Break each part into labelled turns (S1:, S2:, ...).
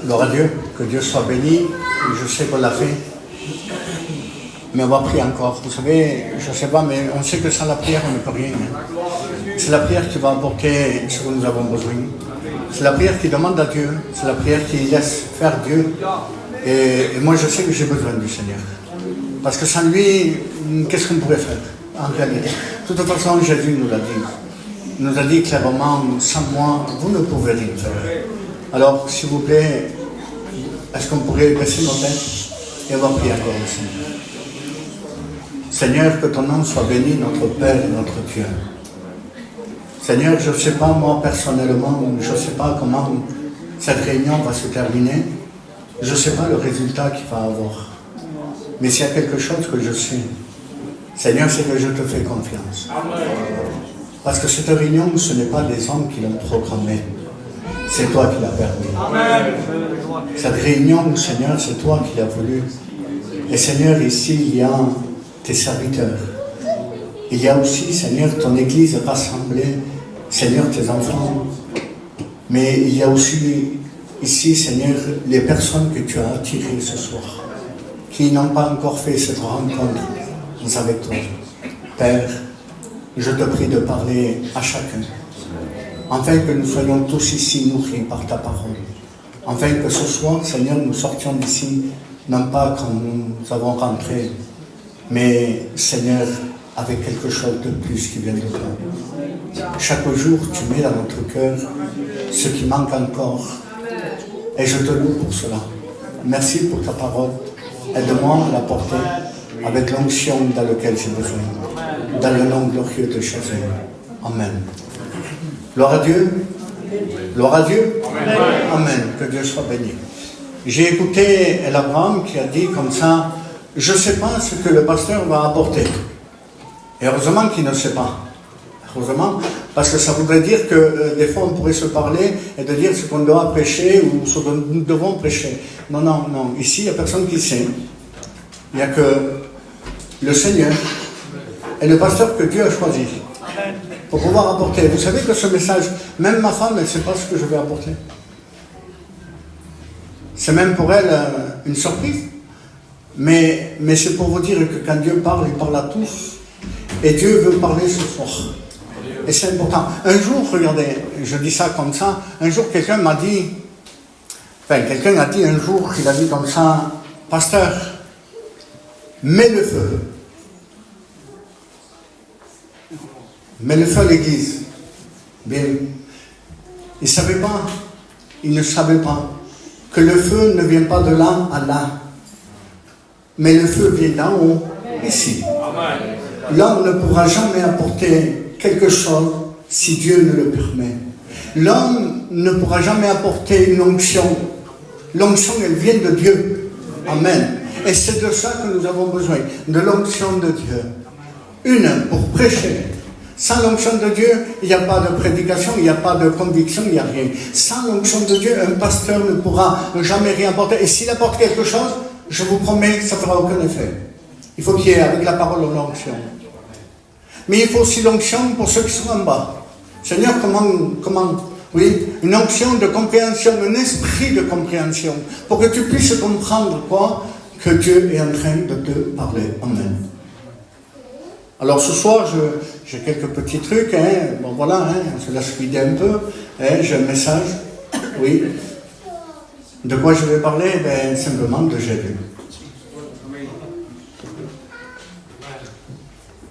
S1: Gloire à Dieu, que Dieu soit béni. Je sais qu'on l'a fait, mais on va prier encore. Vous savez, je ne sais pas, mais on sait que sans la prière, on ne peut rien. C'est la prière qui va apporter ce que nous avons besoin. C'est la prière qui demande à Dieu. C'est la prière qui laisse faire Dieu. Et moi, je sais que j'ai besoin du Seigneur. Parce que sans lui, qu'est-ce qu'on pourrait faire en réalité? De toute façon, Jésus nous l'a dit. Il nous a dit clairement, sans moi, vous ne pouvez rien faire. Alors, s'il vous plaît, est-ce qu'on pourrait baisser nos têtes et on va prier encore au Seigneur. Seigneur, que ton nom soit béni, notre Père et notre Dieu. Seigneur, je ne sais pas, moi, personnellement, je ne sais pas comment cette réunion va se terminer. Je ne sais pas le résultat qu'il va avoir. Mais s'il y a quelque chose que je sais, Seigneur, c'est que je te fais confiance. Parce que cette réunion, ce n'est pas des hommes qui l'ont programmée. C'est toi qui l'as permis. Cette réunion, Seigneur, c'est toi qui l'as voulu. Et Seigneur, ici, il y a tes serviteurs. Il y a aussi, Seigneur, ton Église rassemblée. Seigneur, tes enfants. Mais il y a aussi ici, Seigneur, les personnes que tu as attirées ce soir, qui n'ont pas encore fait cette rencontre avec toi. Père, je te prie de parler à chacun, afin que nous soyons tous ici nourris par ta parole. Afin que ce soir, Seigneur, nous sortions d'ici, non pas quand nous avons rentré, mais, Seigneur, avec quelque chose de plus qui vient de toi. Chaque jour, tu mets dans notre cœur ce qui manque encore. Et je te loue pour cela. Merci pour ta parole. Aide-moi à la porter avec l'onction dans laquelle j'ai besoin. Dans le nom glorieux de Jésus. Amen. Gloire à Dieu. Gloire à Dieu. Amen. Que Dieu soit béni. J'ai écouté Abraham qui a dit comme ça, je ne sais pas ce que le pasteur va apporter. Et heureusement qu'il ne sait pas. Heureusement, parce que ça voudrait dire que des fois on pourrait se parler et de dire ce qu'on doit prêcher ou ce que nous devons prêcher. Non, non, non. Ici, il n'y a personne qui sait. Il n'y a que le Seigneur et le pasteur que Dieu a choisi pour pouvoir apporter. Vous savez que ce message, même ma femme, elle ne sait pas ce que je vais apporter. C'est même pour elle une surprise. Mais c'est pour vous dire que quand Dieu parle, il parle à tous. Et Dieu veut parler ce soir. Et c'est important. Un jour, regardez, je dis ça comme ça, un jour quelqu'un m'a dit, quelqu'un a dit un jour, il a dit comme ça, pasteur, mets le feu. Mets le feu à l'église. Bien. Il ne savait pas que le feu ne vient pas de là à là. Mais le feu vient d'en haut, ici. L'homme ne pourra jamais apporter quelque chose si Dieu ne le permet. L'homme ne pourra jamais apporter une onction. L'onction, elle vient de Dieu. Amen. Et c'est de ça que nous avons besoin, de l'onction de Dieu. Une, pour prêcher. Sans l'onction de Dieu, il n'y a pas de prédication, il n'y a pas de conviction, il n'y a rien. Sans l'onction de Dieu, un pasteur ne pourra jamais rien apporter. Et s'il apporte quelque chose, je vous promets, ça ne fera aucun effet. Il faut qu'il y ait avec la parole l'onction. Mais il faut aussi l'onction pour ceux qui sont en bas. Seigneur, oui, une onction de compréhension, un esprit de compréhension, pour que tu puisses comprendre quoi? Que Dieu est en train de te parler. Amen. Alors ce soir, j'ai quelques petits trucs, bon voilà, je laisse vider un peu, j'ai un message, oui. De quoi je vais parler? Simplement de Jésus.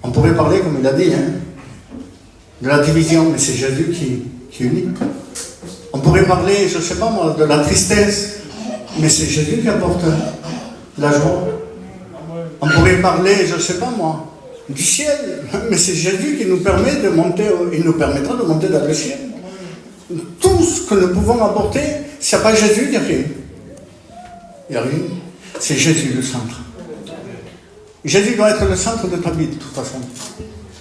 S1: On pourrait parler, comme il a dit, de la division, mais c'est Jésus qui unit. On pourrait parler, je ne sais pas moi, de la tristesse, mais c'est Jésus qui apporte la joie. On pourrait parler, je ne sais pas moi, du ciel, mais c'est Jésus qui nous permet de monter, il nous permettra de monter dans le ciel. Tout ce que nous pouvons apporter, s'il n'y a pas Jésus, il n'y a rien. Il n'y a rien. C'est Jésus le centre. Jésus doit être le centre de ta vie, de toute façon.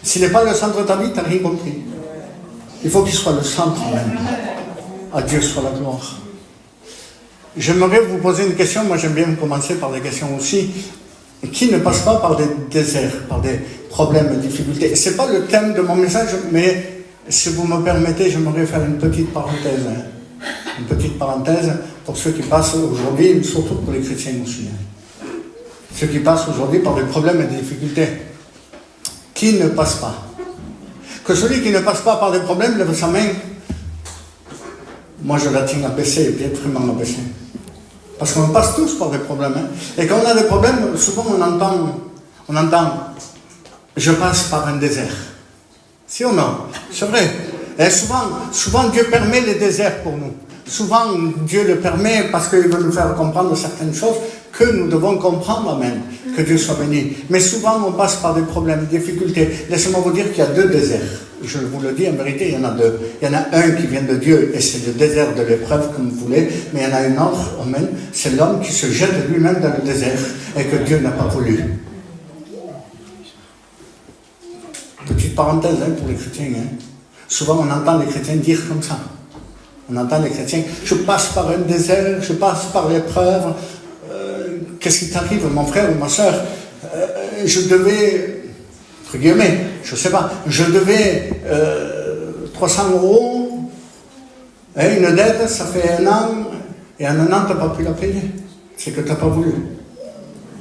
S1: S'il n'est pas le centre de ta vie, tu n'as rien compris. Il faut qu'il soit le centre même. À Dieu soit la gloire. J'aimerais vous poser une question. Moi, j'aime bien commencer par des questions aussi. Qui ne passe pas par des déserts, par des problèmes, des difficultés. Ce n'est pas le thème de mon message, mais si vous me permettez, j'aimerais faire une petite parenthèse. une petite parenthèse pour ceux qui passent aujourd'hui, surtout pour les chrétiens musulmans. Ceux qui passent aujourd'hui par des problèmes et des difficultés. Qui ne passe pas? Que celui qui ne passe pas par des problèmes lève sa main. Moi, je la tiens abaissée, et bien vraiment abaissée. Parce qu'on passe tous par des problèmes. Hein. Et quand on a des problèmes, souvent on entend, je passe par un désert. Si ou non? C'est vrai. Et souvent Dieu permet les déserts pour nous. Souvent Dieu le permet parce qu'il veut nous faire comprendre certaines choses que nous devons comprendre, amen. Que Dieu soit béni. Mais souvent on passe par des problèmes, des difficultés. Laissez-moi vous dire qu'il y a 2 déserts. Je vous le dis en vérité, il y en a 2. Il y en a un qui vient de Dieu et c'est le désert de l'épreuve comme vous voulez. Mais il y en a une autre, amen. C'est l'homme qui se jette lui-même dans le désert et que Dieu n'a pas voulu. Petite parenthèse pour les chrétiens. Souvent on entend les chrétiens dire comme ça. On entend les chrétiens, je passe par un désert, je passe par l'épreuve. Qu'est-ce qui t'arrive, mon frère ou ma soeur? Je devais, entre guillemets, je ne sais pas, je devais 300 €, et une dette, ça fait 1 an, et en 1 an, tu n'as pas pu la payer. C'est que tu n'as pas voulu.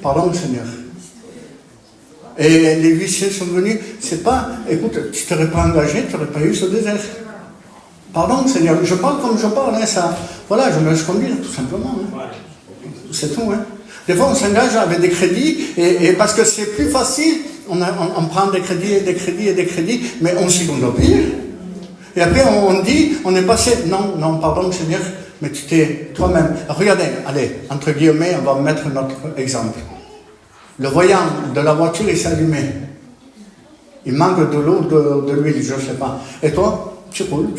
S1: Pardon, Seigneur. Et les huissiers sont venus, c'est pas, écoute, tu ne t'aurais pas engagé, tu n'aurais pas eu ce désert. Pardon, Seigneur, je parle comme je parle, ça. Voilà, je me laisse conduire, tout simplement. C'est tout, Des fois, on s'engage avec des crédits, et parce que c'est plus facile, on prend des crédits et des crédits et des crédits, mais on sait qu'on doit payer. Et après, on dit, on est passé, non, pardon, Seigneur, mais tu t'es toi-même. Regardez, allez, entre guillemets, on va mettre notre exemple. Le voyant de la voiture, il s'est allumé. Il manque de l'eau, de l'huile, je ne sais pas. Et toi, tu roules.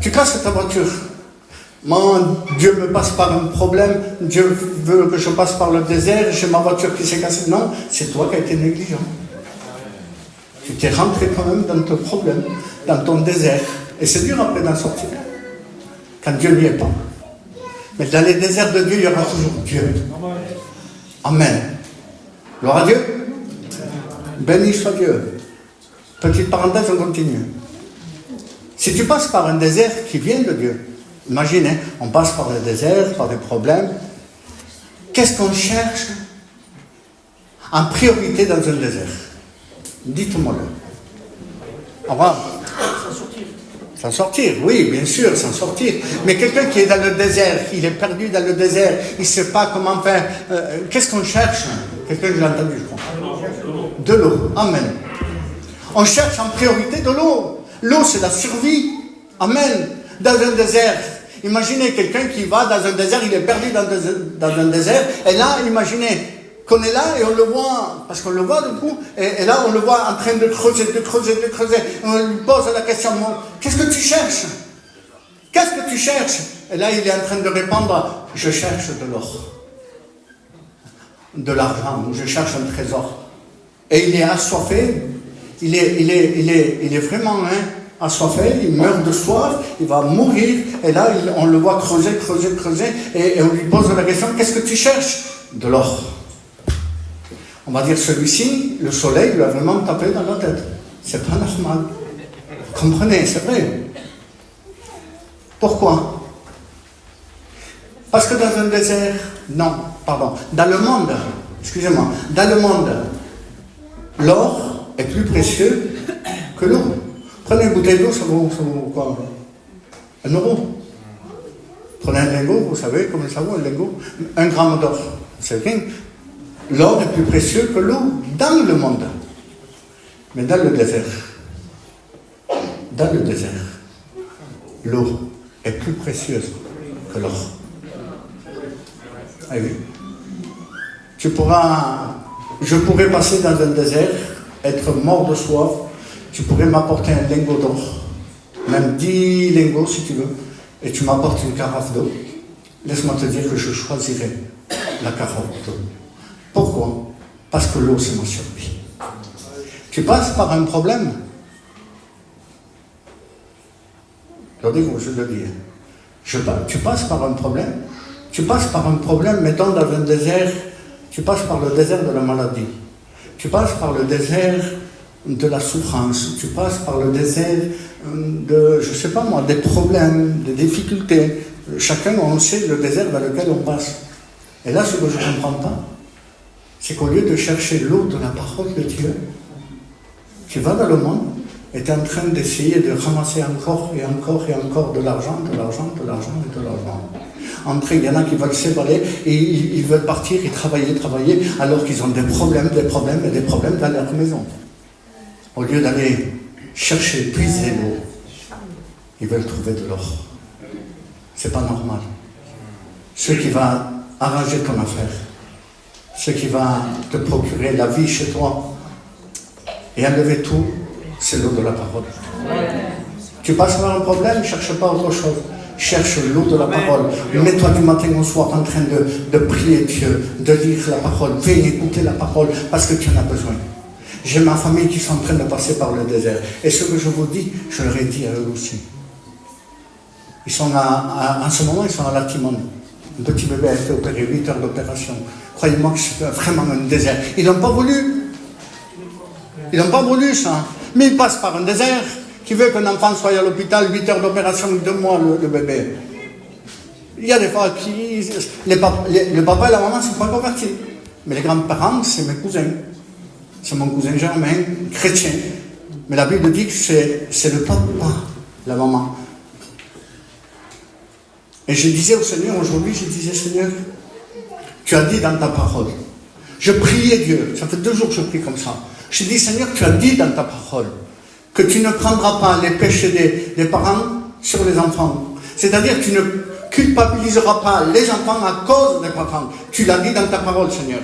S1: Tu casses ta voiture. Mon Dieu me passe par un problème, Dieu veut que je passe par le désert, j'ai ma voiture qui s'est cassée. Non, c'est toi qui as été négligent. Tu t'es rentré quand même dans ton problème, dans ton désert. Et c'est dur après d'en sortir. Quand Dieu n'y est pas. Mais dans les déserts de Dieu, il y aura toujours Dieu. Amen. Gloire à Dieu. Béni soit Dieu. Petite parenthèse, on continue. Si tu passes par un désert qui vient de Dieu, imagine, on passe par le désert, par des problèmes. Qu'est-ce qu'on cherche en priorité dans un désert? Dites-moi-le. On va s'en sortir, oui, bien sûr, s'en sortir. Mais quelqu'un qui est dans le désert, il est perdu dans le désert, il ne sait pas comment faire. Qu'est-ce qu'on cherche? Quelqu'un que j'ai entendu, je crois. De l'eau. Amen. On cherche en priorité de l'eau. L'eau, c'est la survie. Amen. Dans un désert. Imaginez quelqu'un qui va dans un désert, il est perdu dans un désert, et là, imaginez qu'on est là et on le voit, parce qu'on le voit du coup, et là, on le voit en train de creuser. On lui pose la question, qu'est-ce que tu cherches? Qu'est-ce que tu cherches? Et là, il est en train de répondre, je cherche de l'or, de l'argent, je cherche un trésor. Et il est assoiffé, il est vraiment assoiffé, il meurt de soif, il va mourir, et là on le voit creuser, et on lui pose la question, qu'est-ce que tu cherches? De l'or. On va dire, celui-ci, le soleil lui a vraiment tapé dans la tête. C'est pas normal. Vous comprenez, c'est vrai. Pourquoi? Parce que dans un désert, dans le monde, excusez-moi, dans le monde, l'or est plus précieux que l'eau. Prenez une bouteille d'eau, ça vaut quoi? 1 €. Prenez un lingot, vous savez combien ça vaut un lingot? 1 gramme d'or. C'est rien. L'or est plus précieux que l'eau dans le monde. Mais dans le désert, l'eau est plus précieuse que l'or. Ah oui. Je pourrais passer dans un désert, être mort de soif, tu pourrais m'apporter un lingot d'or, même 10 lingots si tu veux, et tu m'apportes une carafe d'eau. Laisse-moi te dire que je choisirais la carafe d'eau. Pourquoi? Parce que l'eau, c'est ma survie. Tu passes par un problème. Regardez comment je le dis. Tu passes par un problème, mettons dans un désert, tu passes par le désert de la maladie. Tu passes par le désert de la souffrance. Tu passes par le désert je ne sais pas moi, des problèmes, des difficultés. Chacun, on sait le désert dans lequel on passe. Et là, ce que je ne comprends pas, c'est qu'au lieu de chercher l'eau de la parole de Dieu, tu vas dans le monde et tu es en train d'essayer de ramasser encore et encore et encore de l'argent, de l'argent, de l'argent et de l'argent. Il y en a qui veulent s'évader et ils veulent partir et travailler, alors qu'ils ont des problèmes dans leur maison. Au lieu d'aller chercher, puiser l'eau, ils veulent trouver de l'or. C'est pas normal. Ce qui va arranger ton affaire, ce qui va te procurer la vie chez toi et enlever tout, c'est l'eau de la parole. Tu passes par un problème, ne cherche pas autre chose. Cherche l'eau de la parole. Mets-toi du matin au soir en train de prier Dieu, de lire la parole. Viens écouter la parole parce que tu en as besoin. J'ai ma famille qui sont en train de passer par le désert. Et ce que je vous dis, je leur ai dit à eux aussi. Ils sont en ce moment, ils sont à la Timone. Un petit bébé a été opéré, 8 heures d'opération. Croyez-moi que c'est vraiment un désert. Ils n'ont pas voulu. Ils n'ont pas voulu ça. Mais ils passent par un désert. Qui veut qu'un enfant soit à l'hôpital, 8 heures d'opération, 2 mois le bébé. Il y a des fois qui... Le papa et la maman ne sont pas convertis. Mais les grands-parents, c'est mes cousins. C'est mon cousin Germain, chrétien. Mais la Bible dit que c'est le papa, la maman. Et je disais au Seigneur, aujourd'hui, je disais, Seigneur, tu as dit dans ta parole. Je priais Dieu, ça fait 2 jours que je prie comme ça. Je dis, Seigneur, tu as dit dans ta parole que tu ne prendras pas les péchés des parents sur les enfants. C'est-à-dire que tu ne culpabiliseras pas les enfants à cause des parents. Tu l'as dit dans ta parole, Seigneur.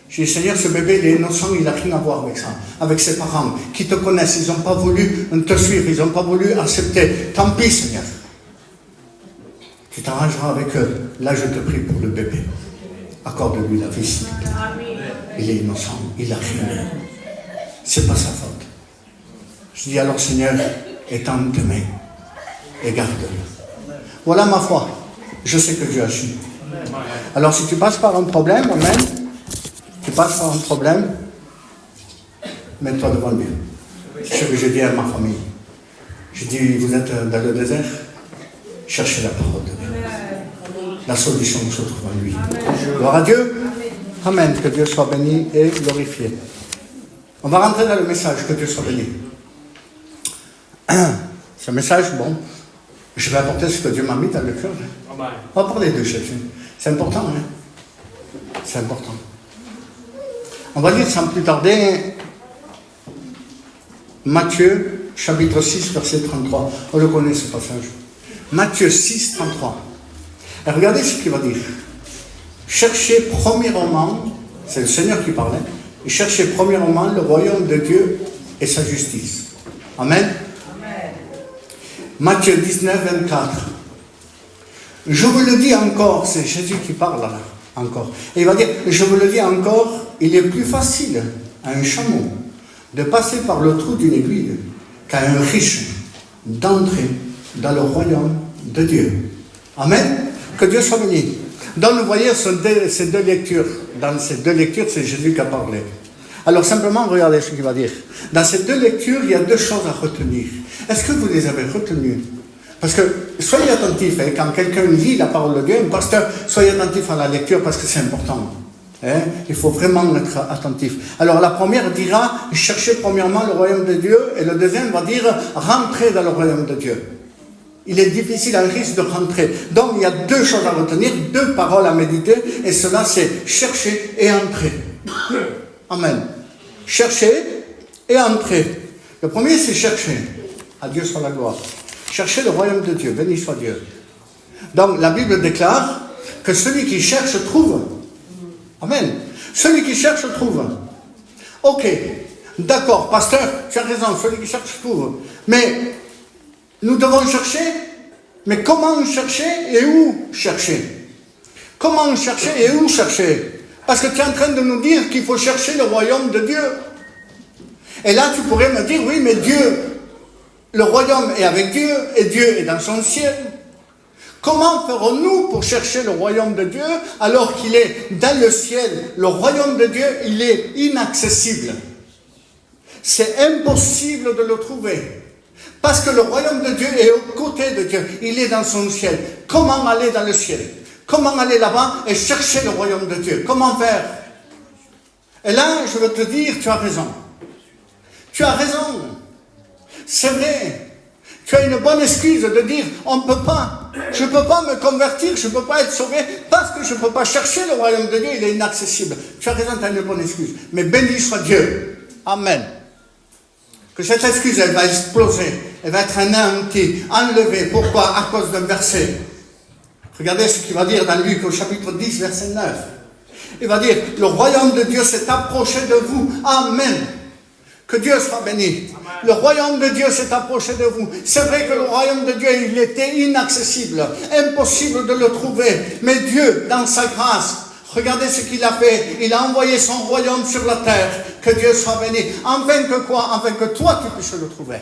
S1: J'ai dit, Seigneur, ce bébé, il est innocent, il n'a rien à voir avec ça, avec ses parents, qui te connaissent, ils n'ont pas voulu te suivre, ils n'ont pas voulu accepter. Tant pis, Seigneur. Tu t'arrangeras avec eux. Là, je te prie pour le bébé. Accorde-lui la vie, s'il te plaît. Il est innocent, il n'a rien. C'est pas sa faute. Je dis alors, Seigneur, étends tes mains et garde-le. Voilà ma foi. Je sais que Dieu agit. Alors, si tu passes par un problème, amen, tu passes par un problème, mets-toi devant Dieu. C'est ce que je dis à ma famille. Je dis, vous êtes dans le désert, cherchez la parole de Dieu. La solution se trouve en lui. Gloire à Dieu. Amen. Que Dieu soit béni et glorifié. On va rentrer dans le message. Que Dieu soit béni. Ce message, bon, je vais apporter ce que Dieu m'a mis dans le cœur. On va parler de Jésus. C'est important, hein? C'est important. On va lire sans plus tarder Matthieu, chapitre 6, verset 33. On le connaît, ce passage. Matthieu 6, 33. Et regardez ce qu'il va dire. Cherchez premièrement, c'est le Seigneur qui parlait, et cherchez premièrement le royaume de Dieu et sa justice. Amen. Matthieu 19, 24. Je vous le dis encore, c'est Jésus qui parle là, encore. Et il va dire, je vous le dis encore, il est plus facile à un chameau de passer par le trou d'une aiguille qu'à un riche d'entrer dans le royaume de Dieu. Amen. Que Dieu soit béni. Donc vous voyez ces 2 lectures. Dans ces 2 lectures, c'est Jésus qui a parlé. Alors simplement, regardez ce qu'il va dire. Dans ces 2 lectures, il y a 2 choses à retenir. Est-ce que vous les avez retenues? Parce que, soyez attentifs, hein, quand quelqu'un lit la parole de Dieu, un pasteur, soyez attentifs à la lecture parce que c'est important. Hein? Il faut vraiment être attentif. Alors la première dira, cherchez premièrement le royaume de Dieu, et le deuxième va dire, rentrez dans le royaume de Dieu. Il est difficile à un risque de rentrer. Donc il y a 2 choses à retenir, 2 paroles à méditer, et cela c'est chercher et entrer. Amen. Chercher et entrer. Le premier c'est chercher. À Dieu soit la gloire. Chercher le royaume de Dieu. Béni soit Dieu. Donc la Bible déclare que celui qui cherche trouve. Amen. Celui qui cherche trouve. Ok. D'accord, pasteur, tu as raison, celui qui cherche trouve. Mais nous devons chercher. Mais comment chercher et où chercher? Comment chercher et où chercher? Parce que tu es en train de nous dire qu'il faut chercher le royaume de Dieu. Et là, tu pourrais me dire, oui, mais Dieu, le royaume est avec Dieu, et Dieu est dans son ciel. Comment ferons-nous pour chercher le royaume de Dieu, alors qu'il est dans le ciel? Le royaume de Dieu, il est inaccessible. C'est impossible de le trouver. Parce que le royaume de Dieu est aux côtés de Dieu. Il est dans son ciel. Comment aller dans le ciel? Comment aller là-bas et chercher le royaume de Dieu? Comment faire? Et là, je veux te dire, tu as raison. Tu as raison. C'est vrai. Tu as une bonne excuse de dire, on ne peut pas. Je ne peux pas me convertir, je ne peux pas être sauvé parce que je ne peux pas chercher le royaume de Dieu, il est inaccessible. Tu as raison, tu as une bonne excuse. Mais béni soit Dieu. Amen. Que cette excuse, elle va exploser. Elle va être anéantie, enlevée. Pourquoi? À cause d'un verset. Regardez ce qu'il va dire dans Luc au chapitre 10, verset 9. Il va dire, le royaume de Dieu s'est approché de vous. Amen. Que Dieu soit béni. Le royaume de Dieu s'est approché de vous. C'est vrai que le royaume de Dieu, il était inaccessible, impossible de le trouver. Mais Dieu, dans sa grâce, regardez ce qu'il a fait. Il a envoyé son royaume sur la terre. Que Dieu soit béni. Afin que quoi? Afin que toi, tu puisses le trouver.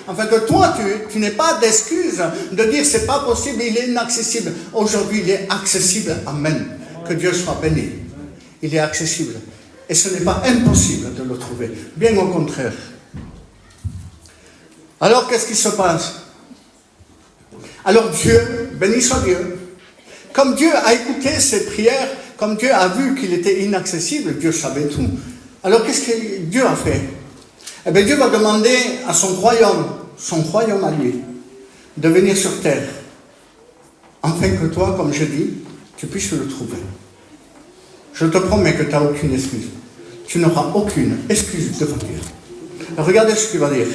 S1: Afin que toi, tu n'aies pas d'excuse de dire c'est pas possible, il est inaccessible. Aujourd'hui, il est accessible. Amen. Que Dieu soit béni. Il est accessible. Et ce n'est pas impossible de le trouver. Bien au contraire. Alors, qu'est-ce qui se passe? Alors Dieu, béni soit Dieu. Comme Dieu a écouté ses prières, comme Dieu a vu qu'il était inaccessible, Dieu savait tout. Alors, qu'est-ce que Dieu a fait? Eh bien, Dieu va demander à son royaume à lui, de venir sur terre, afin que toi, comme je dis, tu puisses le trouver. Je te promets que tu n'as aucune excuse. Tu n'auras aucune excuse devant Dieu. Alors, regardez ce qu'il va dire.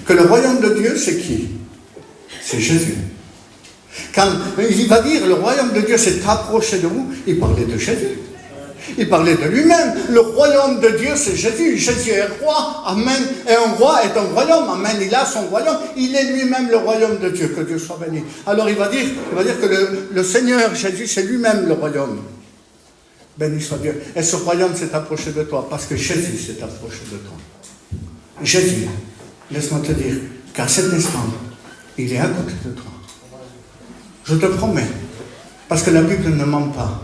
S1: Que le royaume de Dieu, c'est qui? C'est Jésus. Quand il va dire le royaume de Dieu s'est approché de vous, il parlait de Jésus. Il parlait de lui-même. Le royaume de Dieu, c'est Jésus. Jésus est roi. Amen. Et un roi est un royaume. Amen. Il a son royaume. Il est lui-même le royaume de Dieu. Que Dieu soit béni. Alors il va dire que le Seigneur Jésus, c'est lui-même le royaume. Béni soit Dieu. Et ce royaume s'est approché de toi parce que Jésus s'est approché de toi. Jésus, laisse-moi te dire qu'à cet instant, il est à côté de toi. Je te promets. Parce que la Bible ne ment pas.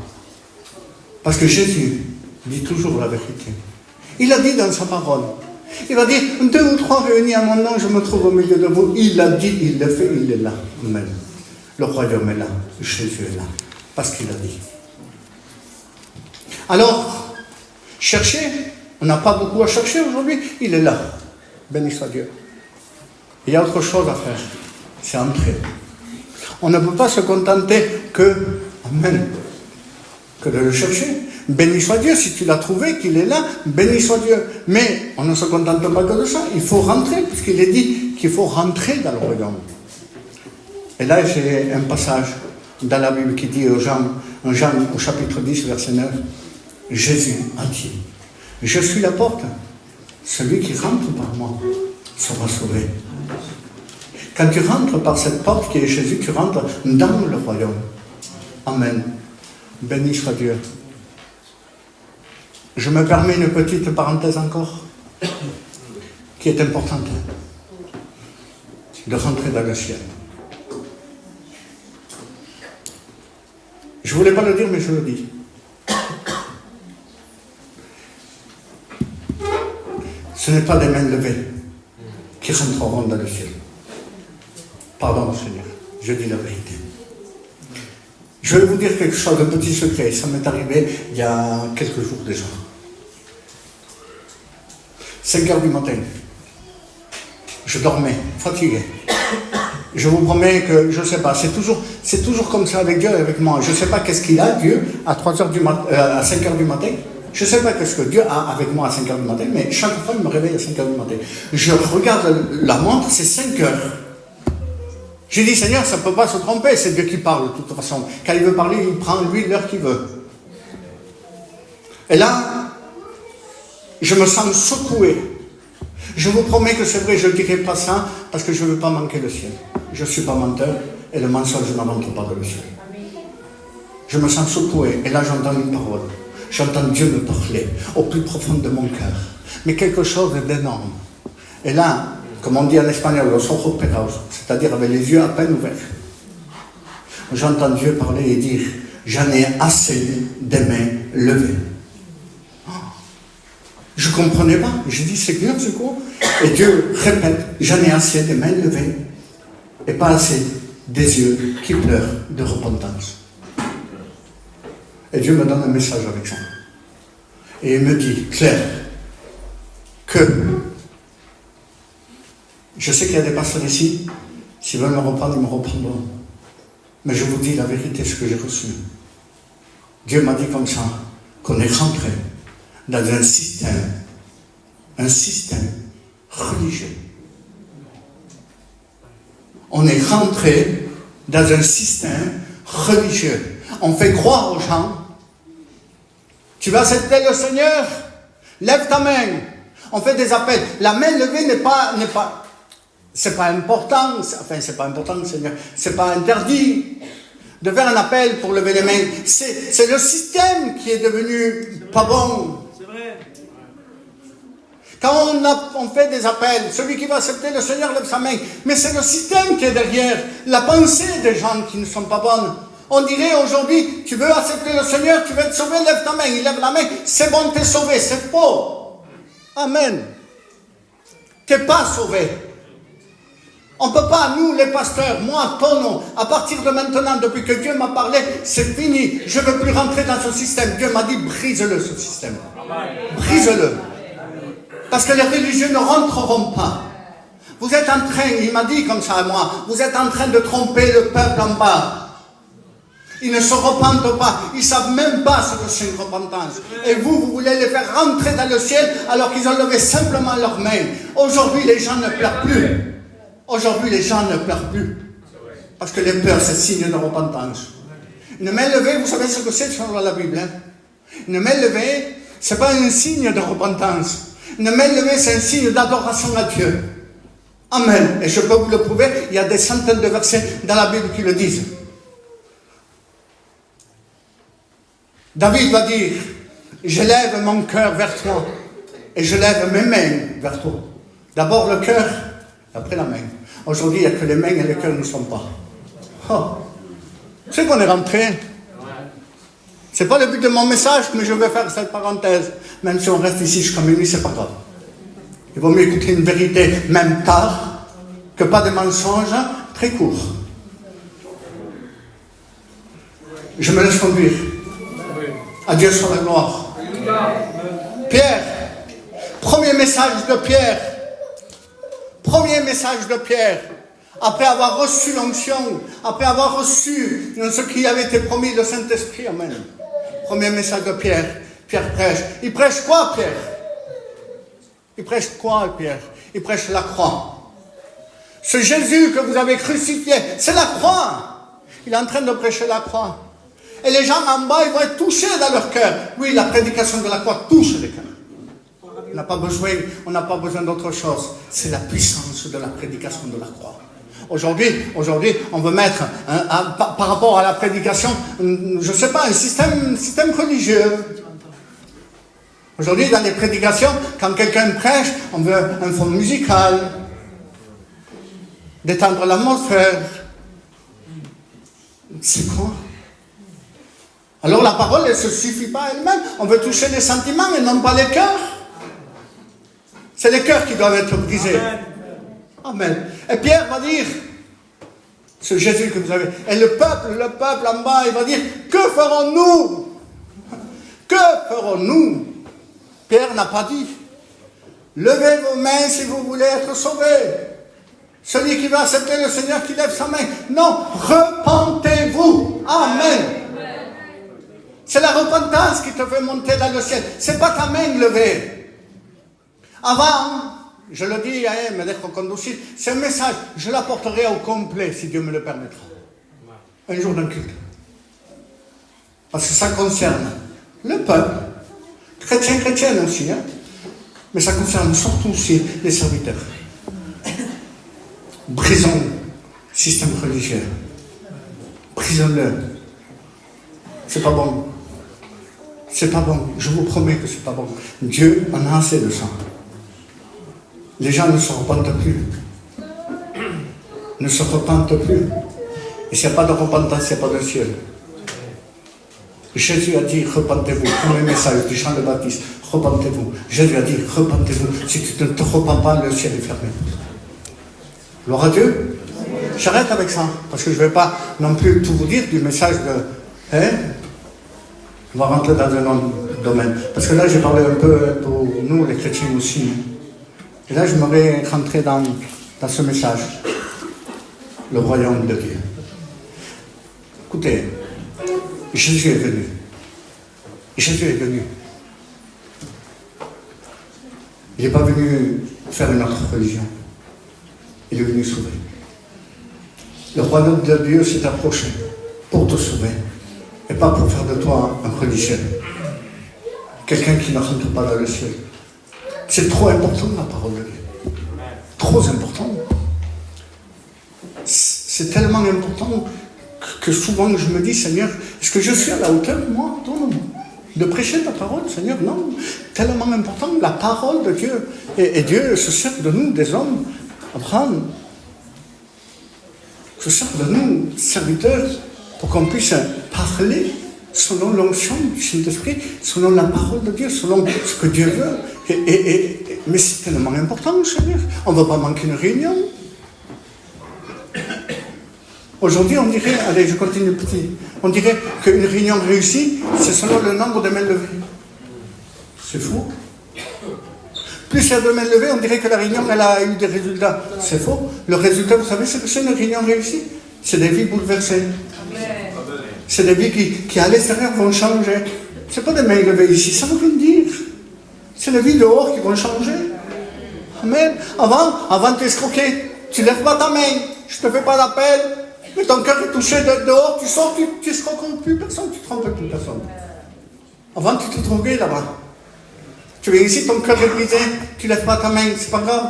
S1: Parce que Jésus dit toujours la vérité. Il a dit dans sa parole. Il va dire, 2 ou 3 réunis à mon nom, je me trouve au milieu de vous. Il l'a dit, il le fait, il est là. Amen. Le royaume est là. Jésus est là. Parce qu'il a dit. Alors, cherchez. On n'a pas beaucoup à chercher aujourd'hui. Il est là. Béni soit Dieu. Il y a autre chose à faire. C'est entrer. On ne peut pas se contenter que, amen, que de le chercher. Béni soit Dieu, si tu l'as trouvé, qu'il est là, béni soit Dieu. Mais on ne se contente pas que de ça, il faut rentrer, puisqu'il est dit qu'il faut rentrer dans le royaume. Et là, j'ai un passage dans la Bible qui dit en Jean au chapitre 10, verset 9, Jésus a dit, je suis la porte, celui qui rentre par moi sera sauvé. Quand tu rentres par cette porte qui est Jésus, tu rentres dans le royaume. Amen. Béni soit Dieu. Je me permets une petite parenthèse encore, qui est importante. De rentrer dans le ciel. Je ne voulais pas le dire, mais je le dis. Ce n'est pas des mains levées qui rentreront dans le ciel. Pardon, Seigneur, je dis la vérité. Je vais vous dire quelque chose, un petit secret. Ça m'est arrivé il y a quelques jours déjà. 5 heures du matin. Je dormais, fatigué. Je vous promets que, je ne sais pas, c'est toujours comme ça avec Dieu et avec moi. Je ne sais pas qu'est-ce qu'il a, Dieu, à 5 heures du matin. Je ne sais pas qu'est-ce que Dieu a avec moi à 5 heures du matin, mais chaque fois, il me réveille à 5 heures du matin. Je regarde la montre, c'est 5 heures. J'ai dit, Seigneur, ça ne peut pas se tromper, c'est Dieu qui parle de toute façon. Quand il veut parler, il prend lui l'heure qu'il veut. Et là, je me sens secoué. Je vous promets que c'est vrai, je ne dirai pas ça parce que je ne veux pas manquer le ciel. Je ne suis pas menteur et le mensonge n'invente pas de le ciel. Je me sens secoué et là j'entends une parole. J'entends Dieu me parler au plus profond de mon cœur. Mais quelque chose d'énorme. Et là, comme on dit en espagnol, los ojos pegados, c'est-à-dire avec les yeux à peine ouverts. J'entends Dieu parler et dire, j'en ai assez des mains levées. Je ne comprenais pas. Je dis, Seigneur, c'est quoi? Et Dieu répète, j'en ai assez des mains levées et pas assez des yeux qui pleurent de repentance. Et Dieu me donne un message avec ça. Et il me dit, Claire, que je sais qu'il y a des pasteurs ici, s'ils veulent me reprendre, ils me reprendront. Mais je vous dis la vérité, ce que j'ai reçu. Dieu m'a dit comme ça, qu'on est rentré dans un système religieux. On est rentré dans un système religieux. On fait croire aux gens, tu vas accepter le Seigneur, lève ta main. On fait des appels. La main levée n'est pas c'est pas important, enfin c'est pas important, Seigneur, c'est pas interdit de faire un appel pour lever les mains. C'est le système qui est devenu pas bon.
S2: C'est vrai.
S1: Quand on fait des appels, celui qui va accepter le Seigneur lève sa main. Mais c'est le système qui est derrière, la pensée des gens qui ne sont pas bonnes. On dirait aujourd'hui, tu veux accepter le Seigneur, tu veux être sauvé, lève ta main. Il lève la main, c'est bon, t'es sauvé, c'est faux. Amen. T'es pas sauvé. On ne peut pas, nous les pasteurs, moi, Tono, à partir de maintenant, depuis que Dieu m'a parlé, c'est fini. Je ne veux plus rentrer dans ce système. Dieu m'a dit, brise-le ce système. Brise-le. Parce que les religieux ne rentreront pas. Vous êtes en train, il m'a dit comme ça à moi, vous êtes en train de tromper le peuple en bas. Ils ne se repentent pas. Ils ne savent même pas ce que c'est une repentance. Et vous voulez les faire rentrer dans le ciel alors qu'ils ont levé simplement leurs mains. Aujourd'hui, les gens ne pleurent plus. Aujourd'hui, les gens ne pleurent plus. Parce que les pleurs, c'est signe de repentance. Une main levée, vous savez ce que c'est selon la Bible. Hein? Une main levée, ce n'est pas un signe de repentance. Une main levée, c'est un signe d'adoration à Dieu. Amen. Et je peux vous le prouver, il y a des centaines de versets dans la Bible qui le disent. David va dire, je lève mon cœur vers toi et je lève mes mains vers toi. D'abord le cœur, après la main. Aujourd'hui, il n'y a que les mains et les cœurs ne sont pas. Oh. C'est qu'on est rentré. Ce n'est pas le but de mon message, mais je vais faire cette parenthèse. Même si on reste ici jusqu'à minuit, ce n'est pas grave. Il vaut mieux écouter une vérité, même tard, que pas des mensonges très courts. Je me laisse conduire. À Dieu soit la gloire. Pierre, premier message de Pierre. Premier message de Pierre. Après avoir reçu l'onction, après avoir reçu ce qui avait été promis, le Saint-Esprit, amen. Premier message de Pierre. Pierre prêche. Il prêche quoi, Pierre? Il prêche quoi, Pierre? Il prêche la croix. Ce Jésus que vous avez crucifié, c'est la croix. Il est en train de prêcher la croix. Et les gens en bas, ils vont être touchés dans leur cœur. Oui, la prédication de la croix touche les cœurs. On n'a pas besoin d'autre chose. C'est la puissance de la prédication de la croix. Aujourd'hui, on veut mettre, par rapport à la prédication, je ne sais pas, un système religieux. Aujourd'hui, dans les prédications, quand quelqu'un prêche, on veut un fond musical, détendre l'atmosphère. C'est quoi? Alors la parole, elle ne se suffit pas elle-même. On veut toucher les sentiments et non pas les cœurs. C'est les cœurs qui doivent être brisés. Amen. Et Pierre va dire, ce Jésus que vous avez, et le peuple en bas, il va dire, que ferons-nous? Que ferons-nous? Pierre n'a pas dit, levez vos mains si vous voulez être sauvés. Celui qui va accepter le Seigneur qui lève sa main. Non, repentez-vous. Amen. C'est la repentance qui te fait monter dans le ciel. C'est pas ta main levée. Avant, je le dis à elle, d'être conduit, c'est un message, je l'apporterai au complet si Dieu me le permettra. Un jour d'un culte. Parce que ça concerne le peuple, chrétienne aussi, hein, mais ça concerne surtout aussi les serviteurs. Brisons le système religieux. Brisons-le. C'est pas bon. C'est pas bon. Je vous promets que c'est pas bon. Dieu en a assez de ça. Les gens ne se repentent plus. Ne se repentent plus. Et s'il n'y a pas de repentance, il n'y a pas de ciel. Jésus a dit, repentez-vous. Premier message de Jean le Baptiste. repentez-vous. Jésus a dit, repentez-vous. Si tu ne te repens pas, le ciel est fermé. Gloire à Dieu. J'arrête avec ça, parce que je ne vais pas non plus tout vous dire du message de... Hein? On va rentrer dans un autre domaine. Parce que là, j'ai parlé un peu pour nous, les chrétiens aussi. Et là, je m'aurais rentré dans ce message. Le royaume de Dieu. Écoutez, Jésus est venu. Jésus est venu. Il n'est pas venu faire une autre religion. Il est venu sauver. Le royaume de Dieu s'est approché pour te sauver. Et pas pour faire de toi un religieux. Quelqu'un qui ne rentre pas dans le ciel. C'est trop important la parole de Dieu. Trop important. C'est tellement important que souvent je me dis, Seigneur, est-ce que je suis à la hauteur, moi, de prêcher ta parole, Seigneur? Non. Tellement important, la parole de Dieu. Et Dieu se sert de nous, des hommes, Abraham, se sert de nous, serviteurs, pour qu'on puisse parler selon l'onction du Saint-Esprit, selon la parole de Dieu, selon ce que Dieu veut. Mais c'est tellement important, Seigneur. On ne va pas manquer une réunion. Aujourd'hui, on dirait, allez, je continue petit, on dirait qu'une réunion réussie, c'est selon le nombre de mains levées. C'est faux. Plus il y a de mains levées, on dirait que la réunion, elle a eu des résultats. C'est faux. Le résultat, vous savez ce que c'est une réunion réussie? C'est des vies bouleversées. C'est des vies qui à l'extérieur vont changer. Ce n'est pas des mains levées ici, ça ne veut rien dire. C'est les vies dehors qui vont changer. Amen. Avant de t'escroquer, tu ne lèves pas ta main, je ne te fais pas d'appel, mais ton cœur est touché dehors, tu sors, tu ne escroques plus personne, tu ne trompes plus personne. Avant, tu te trompais là-bas. Tu viens ici, ton cœur est brisé, tu ne lèves pas ta main, c'est pas grave.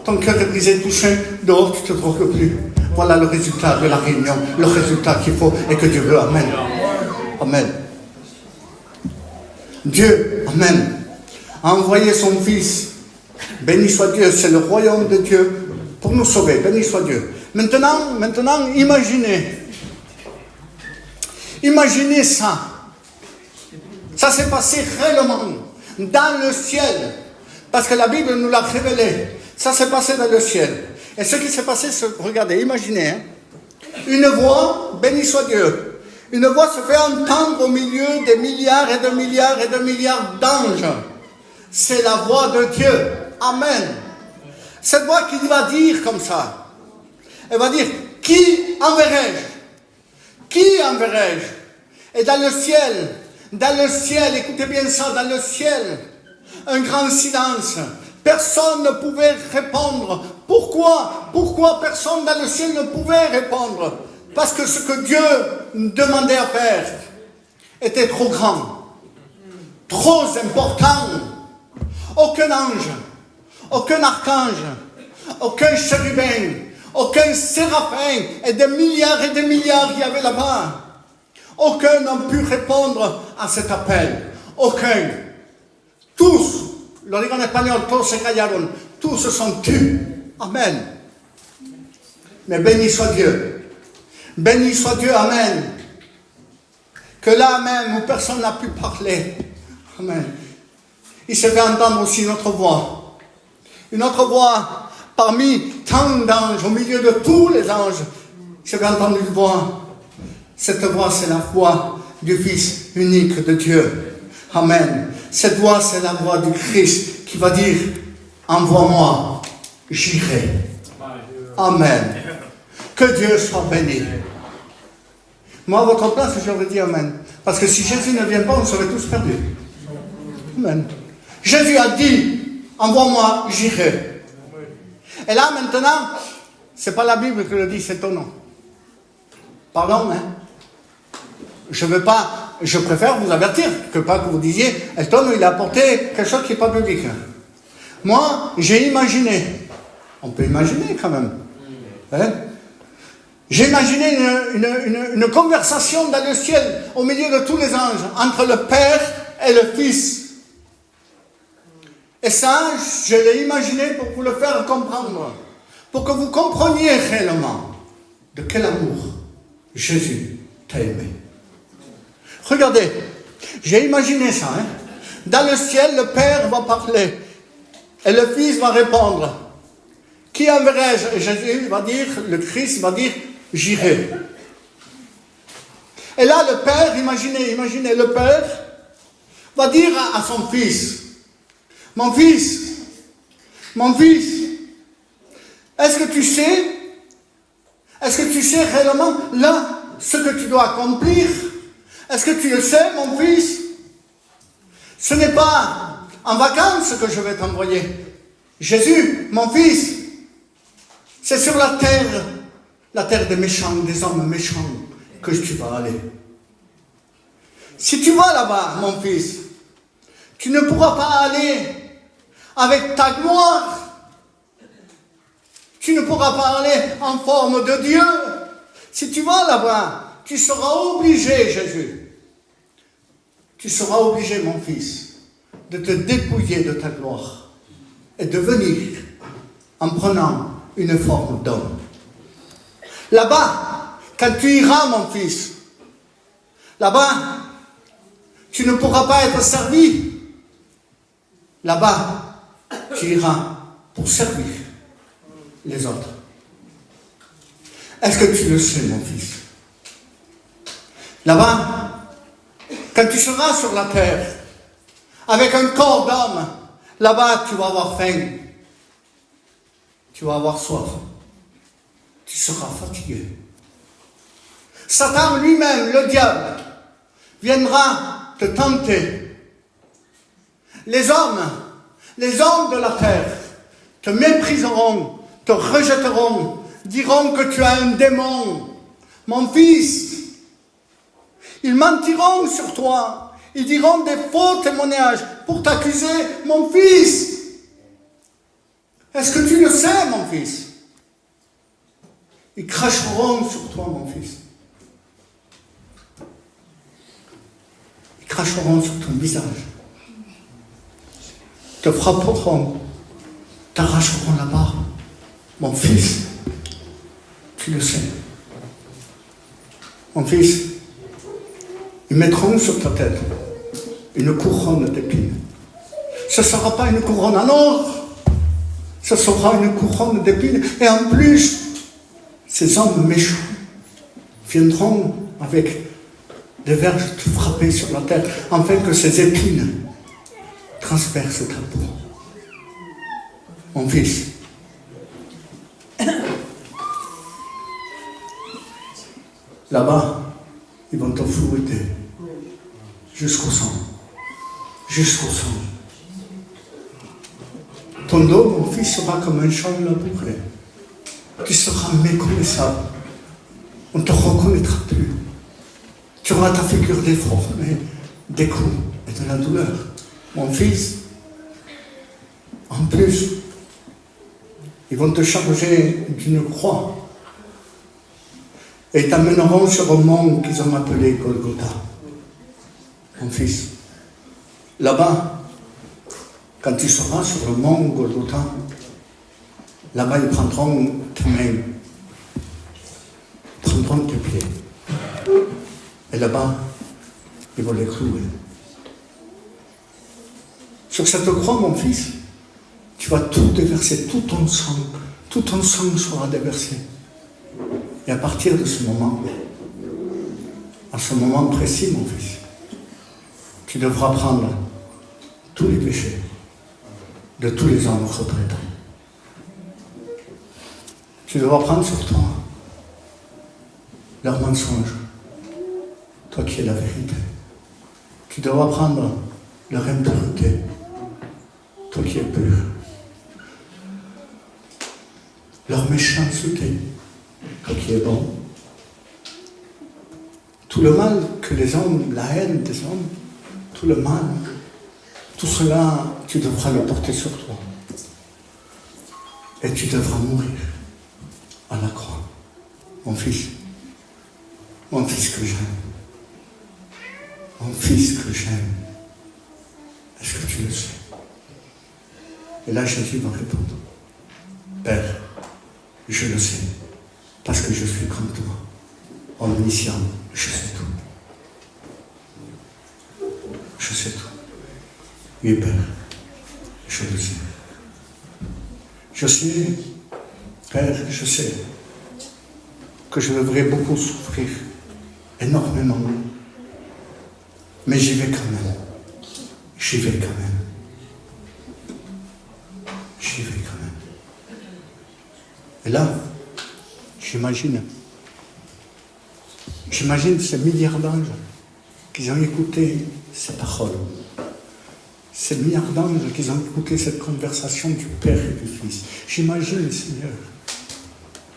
S1: Ton cœur est brisé, touché, dehors, tu ne te trompes plus. Voilà le résultat de la réunion, le résultat qu'il faut et que Dieu veut. Amen. Amen. Dieu, Amen, a envoyé son Fils. Béni soit Dieu, c'est le royaume de Dieu pour nous sauver. Béni soit Dieu. Maintenant, imaginez ça. Ça s'est passé réellement dans le ciel. Parce que la Bible nous l'a révélé. Ça s'est passé dans le ciel. Et ce qui s'est passé, regardez, imaginez, hein, une voix, béni soit Dieu, une voix se fait entendre au milieu des milliards et de milliards et de milliards d'anges. C'est la voix de Dieu. Amen. Cette voix qui va dire comme ça, elle va dire, qui enverrai-je? Qui enverrai-je? Et dans le ciel, écoutez bien ça, dans le ciel, un grand silence. Personne ne pouvait répondre. Pourquoi personne dans le ciel ne pouvait répondre? Parce que ce que Dieu demandait à faire était trop grand, trop important. Aucun ange, aucun archange, aucun chérubin, aucun séraphin, et des milliards il y avait là-bas. Aucun n'a pu répondre à cet appel. Aucun. Tous. Lo digo en español, todos se callaron, tous se sont tus. Amen. Mais béni soit Dieu. Béni soit Dieu, Amen. Que là même où personne n'a pu parler, Amen, il s'est fait entendre aussi une autre voix. Une autre voix parmi tant d'anges, au milieu de tous les anges. Il s'est fait entendre une voix. Cette voix, c'est la voix du Fils unique de Dieu. Amen. Cette voix, c'est la voix du Christ qui va dire, envoie-moi, j'irai. Amen. Que Dieu soit béni. Moi, à votre place, j'aurais dit Amen. Parce que si Jésus ne vient pas, on serait tous perdus. Amen. Jésus a dit, envoie-moi, j'irai. Et là, maintenant, ce n'est pas la Bible qui le dit, c'est ton nom. Pardon, hein? Je préfère vous avertir que pas que vous disiez, Elton, il a apporté quelque chose qui n'est pas biblique. Moi, j'ai imaginé, on peut imaginer quand même, hein? J'ai imaginé une conversation dans le ciel, au milieu de tous les anges, entre le Père et le Fils. Et ça, je l'ai imaginé pour vous le faire comprendre, pour que vous compreniez réellement de quel amour Jésus t'a aimé. Regardez, j'ai imaginé ça, hein? Dans le ciel, le Père va parler et le Fils va répondre. Qui enverrai-je? Et Jésus va dire, le Christ va dire, j'irai. Et là, le Père, imaginez, le Père va dire à son Fils, mon Fils, est-ce que tu sais réellement là ce que tu dois accomplir? Est-ce que tu le sais, mon Fils? Ce n'est pas en vacances que je vais t'envoyer. Jésus, mon Fils, c'est sur la terre des méchants, des hommes méchants, que tu vas aller. Si tu vas là-bas, mon Fils, tu ne pourras pas aller avec ta gloire. Tu ne pourras pas aller en forme de Dieu. Si tu vas là-bas, tu seras obligé, Jésus. Tu seras obligé, mon Fils, de te dépouiller de ta gloire et de venir en prenant une forme d'homme. Là-bas, quand tu iras, mon Fils, là-bas, tu ne pourras pas être servi. Là-bas, tu iras pour servir les autres. Est-ce que tu le sais, mon Fils? Là-bas, quand tu seras sur la terre, avec un corps d'homme, là-bas, tu vas avoir faim. Tu vas avoir soif. Tu seras fatigué. Satan lui-même, le diable, viendra te tenter. Les hommes de la terre te mépriseront, te rejetteront, diront que tu es un démon. Mon Fils, ils mentiront sur toi. Ils diront des faux témoignages pour t'accuser, mon Fils. Est-ce que tu le sais, mon Fils? Ils cracheront sur toi, mon Fils. Ils cracheront sur ton visage. Te frapperont, t'arracheront la barbe. Mon Fils, tu le sais. Mon Fils, ils mettront sur ta tête une couronne d'épines. Ce ne sera pas une couronne en or, ce sera une couronne d'épines. Et en plus, ces hommes méchants viendront avec des verges te frapper sur la tête, afin que ces épines transpercent ta peau. Mon Fils, là-bas, ils vont te fouetter jusqu'au sang. Jusqu'au sang. Ton dos, mon Fils, sera comme un champ labouré. Tu seras méconnaissable. On ne te reconnaîtra plus. Tu auras ta figure déformée, des coups et de la douleur. Mon Fils, en plus, ils vont te charger d'une croix et t'amèneront sur un mont qu'ils ont appelé Golgotha. Mon Fils, là-bas, quand tu seras sur le mont Golgotha, là-bas ils prendront tes mains, prendront tes pieds, et là-bas, ils vont les clouer. Sur cette croix, mon Fils, tu vas tout déverser, tout ton sang sera déversé. Et à partir de ce moment, à ce moment précis, mon Fils, tu devras prendre tous les péchés de tous les hommes représentants. Tu devras prendre sur toi leurs mensonges, toi qui es la vérité. Tu devras prendre leur impureté, toi qui es pur. Leur méchanceté, toi qui es bon. Tout le mal que les hommes, la haine des hommes, tout le mal, tout cela, tu devras le porter sur toi. Et tu devras mourir à la croix. Mon Fils que j'aime. Mon Fils que j'aime. Est-ce que tu le sais? Et là, Jésus va répondre. Père, je le sais, parce que je suis comme toi. Omniscient, je sais tout. Je sais tout. Oui, Père, je le sais. Je sais, Père, je sais que je devrais beaucoup souffrir, énormément. Mais j'y vais quand même. J'y vais quand même. J'y vais quand même. Et là, j'imagine ces milliards d'anges qui ont écouté ces paroles. Ces milliards d'anges qui ont écouté cette conversation du Père et du Fils. J'imagine, Seigneur,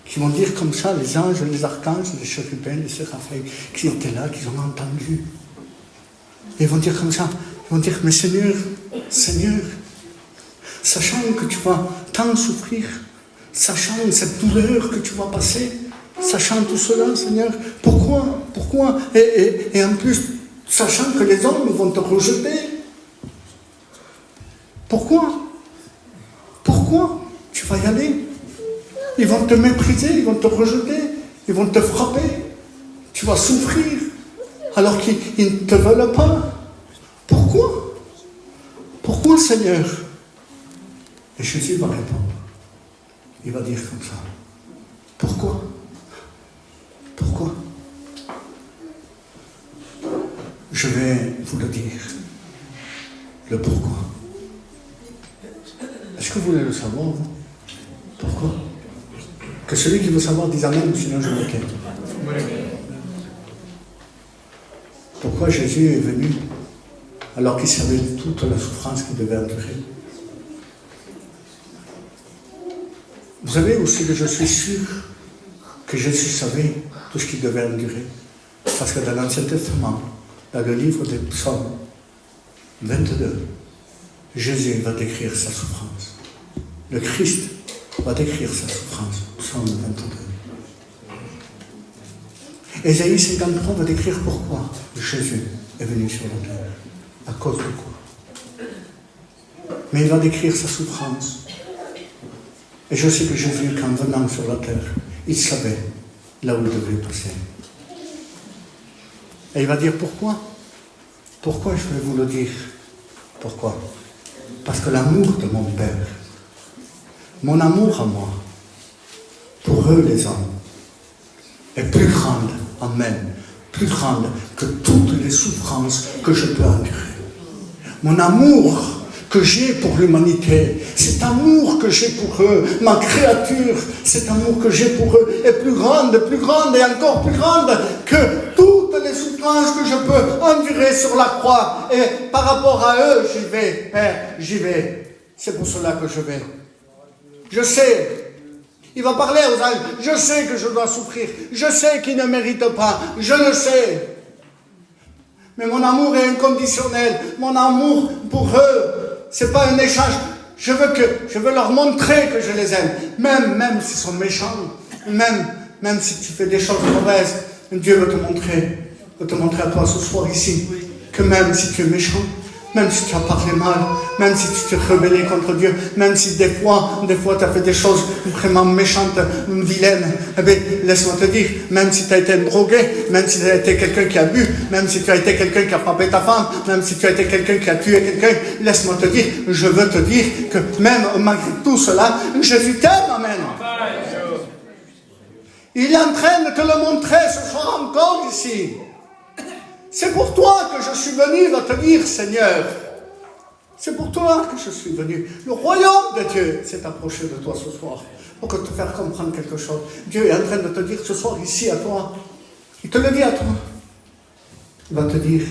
S1: qui vont dire comme ça, les anges, les archanges, les chérubins, les séraphins, qui étaient là, qui ont entendu. Ils vont dire comme ça, ils vont dire, mais Seigneur, sachant que tu vas tant souffrir, sachant cette douleur que tu vas passer, sachant tout cela, Seigneur, pourquoi et en plus, sachant que les hommes vont te rejeter, pourquoi tu vas y aller? Ils vont te mépriser, ils vont te rejeter, ils vont te frapper, tu vas souffrir, alors qu'ils ne te veulent pas. Pourquoi, Seigneur? Et Jésus va répondre. Il va dire comme ça. Pourquoi? Je vais vous le dire. Le pourquoi. Est-ce que vous voulez le savoir, vous? Pourquoi? Que celui qui veut savoir dise Amen, sinon je le tais. Pourquoi Jésus est venu alors qu'il savait toute la souffrance qu'il devait endurer? Vous savez aussi que je suis sûr que Jésus savait tout ce qu'il devait endurer. Parce que dans l'Ancien Testament, dans le livre des Psaumes 22, Jésus va décrire sa souffrance. Le Christ va décrire sa souffrance. Psaume 22. Ésaïe 53 va décrire pourquoi Jésus est venu sur la terre. À cause de quoi? Mais il va décrire sa souffrance. Et je sais que Jésus, qu'en venant sur la terre, il savait là où il devait passer. Et il va dire pourquoi? Pourquoi je vais vous le dire? Pourquoi? Parce que l'amour de mon Père, mon amour à moi, pour eux les hommes, est plus grande, amen, plus grande que toutes les souffrances que je peux endurer. Mon amour que j'ai pour l'humanité, cet amour que j'ai pour eux, ma créature, cet amour que j'ai pour eux est plus grande et encore plus grande que toutes les souffrances que je peux endurer sur la croix. Et par rapport à eux, j'y vais, Père, j'y vais. C'est pour cela que je vais. Je sais. Il va parler aux anges. Je sais que je dois souffrir. Je sais qu'ils ne méritent pas. Je le sais. Mais mon amour est inconditionnel. Mon amour pour eux, c'est pas un échange. Je veux leur montrer que je les aime. Même s'ils sont méchants. Même si tu fais des choses mauvaises. Dieu veut te montrer à toi ce soir ici. Que même si tu es méchant, même si tu as parlé mal, même si tu t'es rebellé contre Dieu, même si des fois tu as fait des choses vraiment méchantes, vilaines, eh bien, laisse-moi te dire, même si tu as été drogué, même si tu as été quelqu'un qui a bu, même si tu as été quelqu'un qui a frappé ta femme, même si tu as été quelqu'un qui a tué quelqu'un, laisse-moi te dire, je veux te dire que même malgré tout cela, Jésus t'aime, amen. Il est en train de te le montrer ce soir encore ici. C'est pour toi que je suis venu, va te dire, Seigneur. C'est pour toi que je suis venu. Le royaume de Dieu s'est approché de toi ce soir pour te faire comprendre quelque chose. Dieu est en train de te dire ce soir ici à toi. Il te le dit à toi. Il va te dire,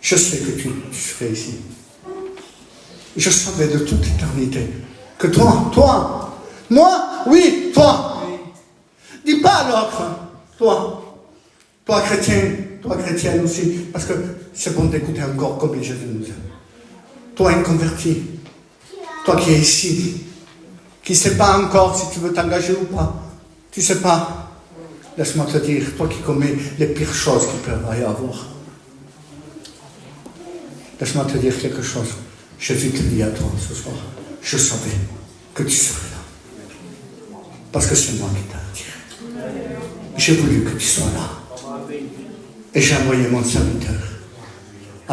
S1: je sais que tu serais ici. Je savais de toute éternité que toi, moi, oui, toi. Dis pas à l'autre, toi chrétienne aussi, parce que c'est bon d'écouter encore comme Jésus nous aime. Toi inconverti, toi qui es ici, qui ne sais pas encore si tu veux t'engager ou pas, tu ne sais pas, laisse-moi te dire, toi qui commets les pires choses qu'il peut y avoir, laisse-moi te dire quelque chose. Jésus te dit à toi ce soir, je savais que tu serais là, parce que c'est moi qui t'ai attiré. J'ai voulu que tu sois là. Et j'ai envoyé mon serviteur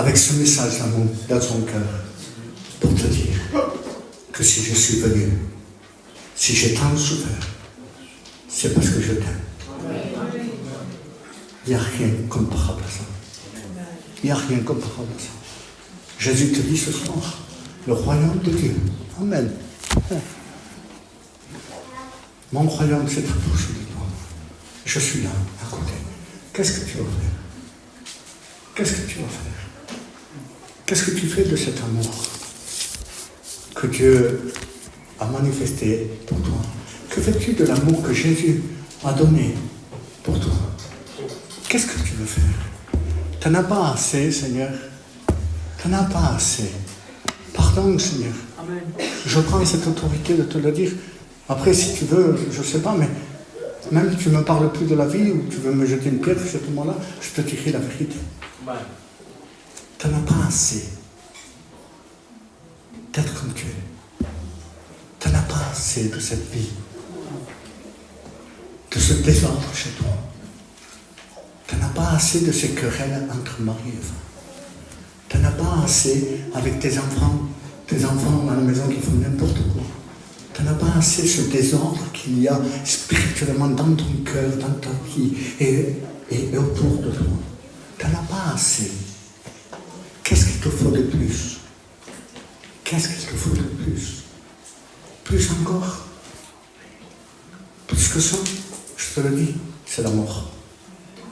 S1: avec ce message d'amour dans son cœur, pour te dire que si je suis venu, si j'ai tant souffert, c'est parce que je t'aime. Il n'y a rien comparable à ça. Il n'y a rien comparable à ça. Jésus te dit ce soir, le royaume de Dieu. Amen. Mon royaume s'est approché de toi. Je suis là, à côté. Qu'est-ce que tu vas faire? Qu'est-ce que tu vas faire? Qu'est-ce que tu fais de cet amour que Dieu a manifesté pour toi? Que fais-tu de l'amour que Jésus a donné pour toi? Qu'est-ce que tu veux faire? Tu n'en as pas assez, Seigneur. Tu n'en as pas assez. Pardon, Seigneur. Amen. Je prends cette autorité de te le dire. Après, si tu veux, je ne sais pas, mais même si tu ne me parles plus de la vie ou tu veux me jeter une pierre à ce moment-là, je te dirai la vérité. Tu n'en as pas assez d'être comme tu es. Tu n'en as pas assez de cette vie, de ce désordre chez toi. Tu n'en as pas assez de ces querelles entre mari et femme. Tu n'en as pas assez avec tes enfants dans la maison qui font n'importe quoi. Tu n'en as pas assez ce désordre qu'il y a spirituellement dans ton cœur, dans ta vie et autour de toi. Tu n'en as pas assez. Qu'est-ce qu'il te faut de plus? Qu'est-ce qu'il te faut de plus? Plus encore? Plus que ça, je te le dis, c'est la mort.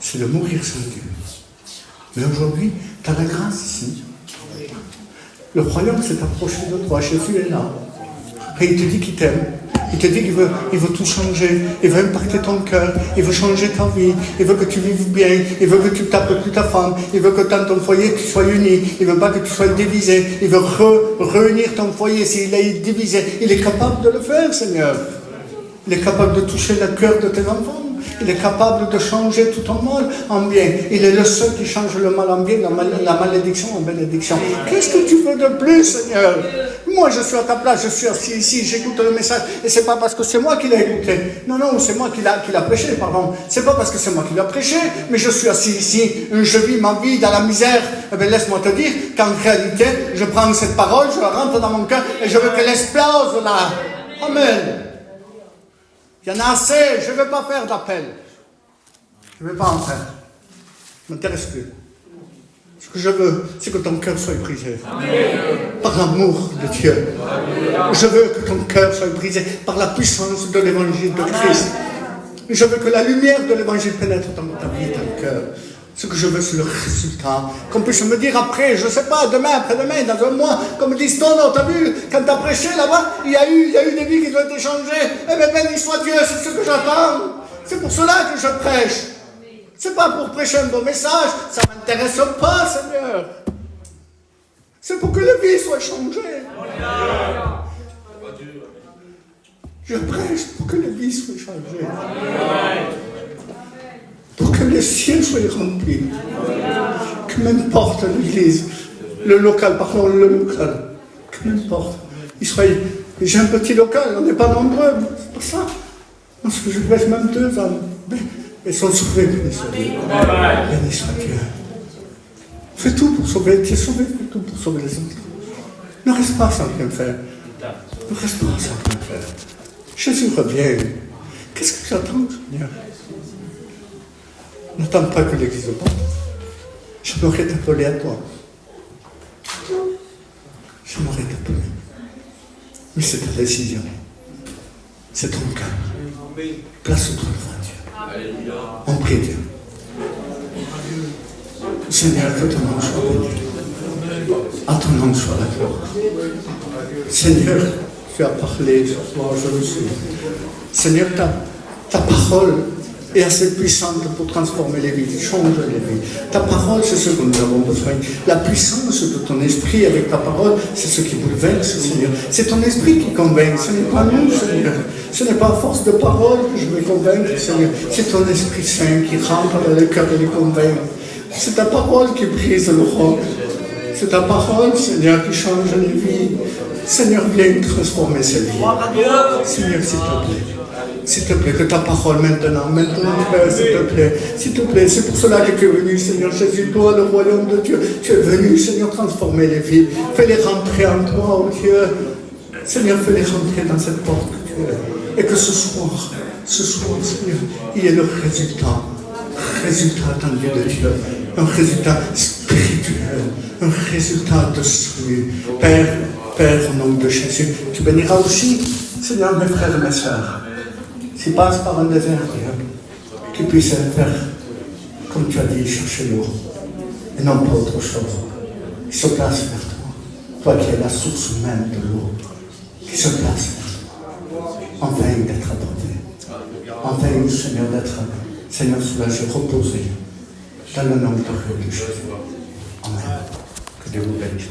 S1: C'est de mourir sans Dieu. Mais aujourd'hui, tu as la grâce ici. Le royaume s'est approché de toi. Jésus est là. Et il te dit qu'il t'aime. Il te dit qu'il veut tout changer. Il veut impacter ton cœur. Il veut changer ta vie. Il veut que tu vives bien. Il veut que tu tapes plus ta femme. Il veut que dans ton foyer, tu sois uni. Il ne veut pas que tu sois divisé. Il veut réunir ton foyer. S'il est divisé, il est capable de le faire, Seigneur. Il est capable de toucher le cœur de tes enfants. Il est capable de changer tout ton mal en bien. Il est le seul qui change le mal en bien, la malédiction en bénédiction. Qu'est-ce que tu veux de plus, Seigneur? Moi, je suis à ta place, je suis assis ici, j'écoute le message. Et c'est pas parce que c'est moi qui l'ai écouté. Non, c'est moi qui l'a prêché, pardon. C'est pas parce que c'est moi qui l'ai prêché, mais je suis assis ici, je vis ma vie dans la misère. Eh bien, laisse-moi te dire qu'en réalité, je prends cette parole, je la rentre dans mon cœur et je veux qu'elle explose là. Amen. Il y en a assez, je ne vais pas faire d'appel. Je ne vais pas en faire. Ça ne m'intéresse plus. Ce que je veux, c'est que ton cœur soit brisé. Par l'amour de Dieu. Je veux que ton cœur soit brisé par la puissance de l'évangile de Christ. Je veux que la lumière de l'évangile pénètre dans ta vie, dans ton cœur. Ce que je veux, c'est le résultat. Qu'on puisse me dire après, je ne sais pas, demain, après-demain, dans un mois, comme disent Tono, t'as vu, quand t'as prêché là-bas, il y a eu des vies qui ont été changées. Eh bien, béni soit Dieu, c'est ce que j'attends. C'est pour cela que je prêche. C'est pas pour prêcher un bon message, ça ne m'intéresse pas, Seigneur. C'est pour que la vie soit changée. Je prêche pour que la vie soit changée. Pour que les cieux soient remplis. Que m'importe l'église, le local, que m'importe. J'ai un petit local, on n'est pas nombreux, c'est pas ça. Parce que je prêche même 2 ans. Ils sont sauvés, béni soit Dieu. Béni soit Dieu. Fais tout pour sauver, tu es sauvé, fais tout pour sauver les autres. Ne reste pas sans rien faire. Ne reste pas sans rien faire. Jésus revient. Qu'est-ce que j'attends, Seigneur? N'attends pas que l'Église parte. J'aimerais t'appeler à toi. J'aimerais t'appeler. Mais c'est ta décision. C'est ton cœur. Place-toi devant Dieu. On prie Dieu. Seigneur, que ton nom soit béni. À ton nom soit la gloire. Seigneur, tu as parlé ce soir, je le suis. Seigneur, ta parole est assez puissante pour transformer les vies, changer les vies. Ta parole, c'est ce que nous avons besoin. La puissance de ton esprit avec ta parole, c'est ce qui bouleverse, Seigneur. C'est ton esprit qui convainc, ce n'est pas nous, Seigneur. Ce n'est pas à force de parole que je vais convaincre, Seigneur. C'est ton Esprit Saint qui rentre dans le cœur et les convainc. C'est ta parole qui brise le roc. C'est ta parole, Seigneur, qui change les vies. Seigneur, viens transformer ces vies. Seigneur, s'il te plaît. S'il te plaît, que ta parole maintenant, Père, s'il te plaît, c'est pour cela que tu es venu, Seigneur Jésus, toi, le royaume de Dieu, tu es venu, Seigneur, transformer les vies, fais-les rentrer en toi, oh Dieu, Seigneur, fais-les rentrer dans cette porte que tu es, et que ce soir, Seigneur, il y ait le résultat attendu de Dieu, un résultat spirituel, un résultat de salut. Père, au nom de Jésus, tu béniras aussi, Seigneur, mes frères et mes sœurs, s'ils passent par un désert, Dieu, qu'ils puissent faire, comme tu as dit, chercher l'eau, et non pas autre chose. Qu'ils se placent vers toi, toi qui es la source même de l'eau, qu'ils se placent vers toi, enfin d'être adoptés, enfin, Seigneur, d'être, Seigneur, soulagé, reposé, dans le nom de Jésus. Amen. Que Dieu vous bénisse.